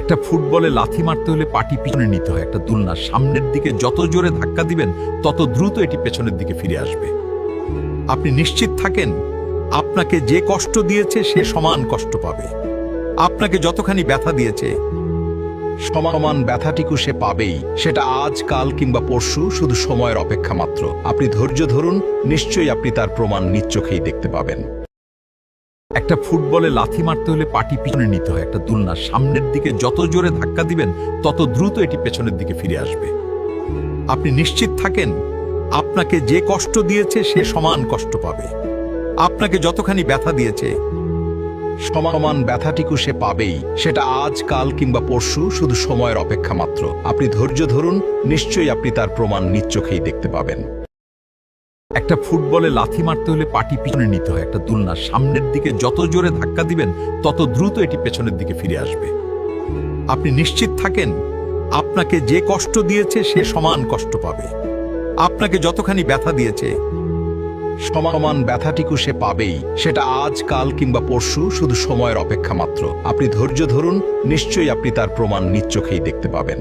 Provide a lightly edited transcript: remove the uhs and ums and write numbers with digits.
একটা ফুটবলে লাথি মারতে হলে পাটি পিছনে নিতে হয়, একটা দোলনা সামনের দিকে যত জোরে ধাক্কা দিবেন তত দ্রুত এটি পেছনের দিকে ফিরে আসবে। আপনি নিশ্চিত থাকেন আপনাকে যে কষ্ট দিয়েছে সে সমান কষ্ট পাবে। আপনাকে যতখানি ব্যথা দিয়েছে সমান ব্যথাটিকু সে পাবেই, সেটা আজ কাল কিংবা পরশু, শুধু সময়ের অপেক্ষা মাত্র। আপনি ধৈর্য ধরুন, নিশ্চয়ই আপনি তার প্রমাণ নিজ চোখেই দেখতে পাবেন। একটা ফুটবলে লাথি মারতে হলে পাটি পিছনে নিতে হয়, একটা দোলনা সামনের দিকে যত জোরে ধাক্কা দিবেন তত দ্রুত এটি পেছনের দিকে ফিরে আসবে। আপনি নিশ্চিত থাকেন আপনাকে যে কষ্ট দিয়েছে সে সমান কষ্ট পাবে। আপনাকে যতখানি ব্যথা দিয়েছে সমান ব্যথাটিকু সে পাবেই, সেটা আজ কাল কিংবা পরশু, শুধু সময়ের অপেক্ষা মাত্র। আপনি ধৈর্য ধরুন, নিশ্চয়ই আপনি তার প্রমাণ নিজ চোখেই দেখতে পাবেন। একটা ফুটবলে লাথি মারতে হলে পাটি পিছনে নিতে হয়, একটা দোলনা সামনের দিকে যত জোরে ধাক্কা দিবেন তত দ্রুত এটি পেছনের দিকে ফিরে আসবে। আপনি নিশ্চিত থাকেন আপনাকে যে কষ্ট দিয়েছে সে সমান কষ্ট পাবে। আপনাকে যতখানি ব্যথা দিয়েছে সমান ব্যথাটিকু সে পাবেই, সেটা আজ কাল কিংবা পরশু, শুধু সময়ের অপেক্ষা মাত্র। আপনি ধৈর্য ধরুন, নিশ্চয়ই আপনি তার প্রমাণ নিজ চোখেই দেখতে পাবেন।